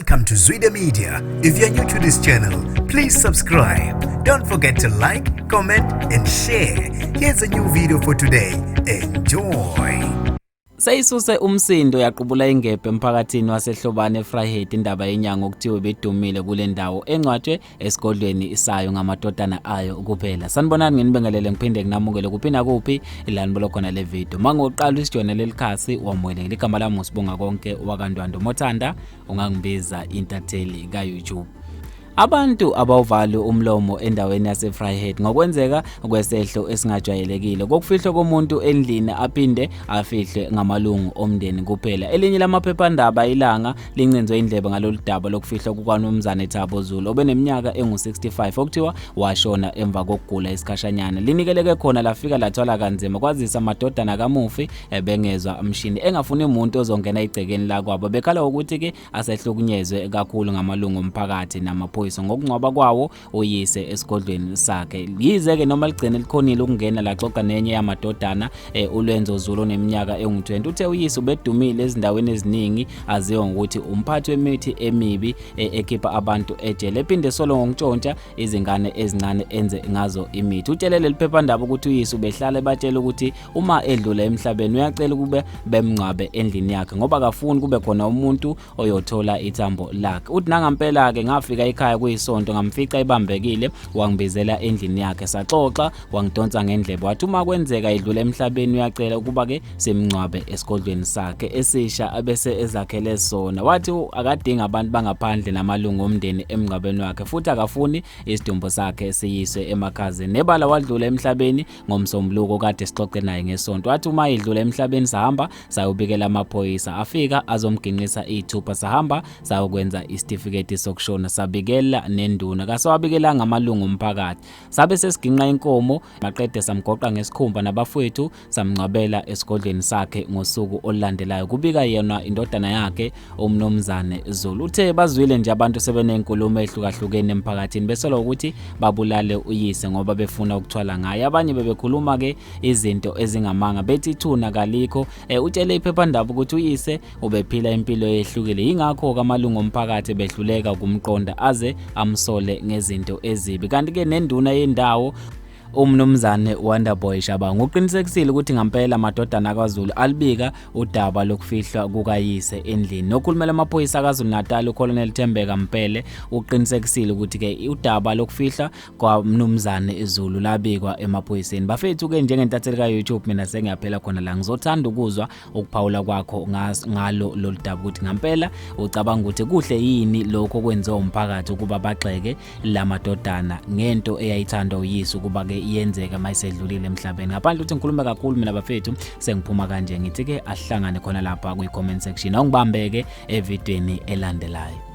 Welcome to Zwida Media. If you're new to this channel, please subscribe. Don't forget to like, comment and share. Here's a new video for today. Enjoy. Sayisuse umsindo yaqubula ingebhe emphakathini wasehlobane eFryhead indaba yenyanga okuthiwe bedumile kule ndawo engcwatshwe esigodlweni isayo ngamadodana ayo kuphela. Sanibonani nginibingelele ngiphinde nginamukele kuphina kuphi ilanbo lokhona le video. Mangoqala usijone lelikhasi wamwele ligama lami usibonga konke wakandwando Mothanda ungangibiza intatheli ka YouTube. Abantu abawuvali umlomo endaweni yaseFryhead ngokwenzeka kwesehlo esingajwayelekile kokufihlwa komuntu endlini aphinde afihle ngamalungu omndeni kuphela. Elinye lamaphephandaba ilanga lincinzwe indlebe ngalolu daba lokufihlwa kukaNomzane Thabo Zulu obeneminyaka engu65 okuthiwa washona emva kokugula isikhashanyana. Linikeleke khona lafika lathwala kanzima kwazisa amadodana kamufi ebengezwa umshini engafuni umuntu ozongena igcekeni la kwabo bekhala ukuthi ke asehlukunyezwe kakhulu ngamalungu omphakathi namaphoyisa ngokungcwaba kwawo uyise esigodlweni sakhe. Yize ke noma ligcine likhonile ukungena laxoxa nenye yamadodana uLwenzo Zulu oneminyaka engu20 uthe uyise ubedumile ezindaweni eziningi aziwa ukuthi umphathi wemithi emibi ekhipha abantu ejele ephinde solo ngokutshontsha izingane ezincane enze ngazo imithi. Utshelele liphephandaba ukuthi uyise ubehlala ebatshela ukuthi uma edlula emhlabeni uyacela ukube bemngcwabe endlini yakhe ngoba akafuni kube khona umuntu oyothola ithambo lakhe. Uthi nangampela ke ngafika ekhaya kuyisonto ngamfica ibambekile wangibizela endlini yakhe saxoxa wangidonsa ngendlebe wathi uma kwenzeka idlula emhlabeni uyacela ukuba ke simngcwabe esigodlweni sakhe esisha abese ezakhele sona. Wathi akadinga abantu bangaphandle namalungu omndeni emngcwabeni wakhe futhi akafuni isidumbu sakhe siyiswe emakhazeni. Nebala wadlula emhlabeni ngomsombuluko kade sixoxe naye ngesonto. Wathi uma idlula emhlabeni sahamba sayobikela amaphoyisa afika azomginqisa ithupha sahamba sayokwenza isitifiketi sokushona sabikela nenduna kasawabikela ngamalungu omphakathi. Sabe sesiginqa inkomo maqede samgoqa ngesikhumba nabafowethu samngcwabela esigodlweni sakhe ngosuku olulandelayo kubika yena indodana yakhe uMnumzane Zulu. Uthe bazwile nje abantu sebenenkulumo ehlukahlukene emphakathini besolo ukuthi babulale uyise ngoba befuna ukuthwala ngaye. Abanye bebekhuluma ke izinto ezingamanga bethi ithuna kalikho. Utshele iphephandaba ukuthi uyise ubephila impilo ehlukile ingakho kamalungu omphakathi behluleka ukumqonda aze amsole ngezinto ezibi. Kanti ke nenduna yendawo uMnumzane Wonderboy Shabangu uqinisekisile ukuthi ngempela amadodana kaZulu alibika udaba lokufihlwa kukayise endlini. Nokhulumela amaphoyisa kaZulu Natal uColonel Thembeka Mpele uqinisekisile ukuthi ke udaba lokufihla kwaMnumzane Zulu labikwa emaphoyiseni. Bafethu ke njengentatheli ka YouTube mina sengiyaphela khona la ngizothanda ukuzwa ukuphawula kwakho ngalo lolu daba ukuthi ngempela ucabanga ukuthi kuhle yini lokho kwenziwa umphakathi ukuba bagxeke lamadodana ngento eyayithandwa uyise ukuba ke iyenzeka mayisedlulile emhlabeni. Ngaphandle ukuthi ngikhuluma kakhulu mina bafethu sengiphuma kanje ngithi ke asihlangane khona lapha ku comment section awungibambeke evidweni elandelayo.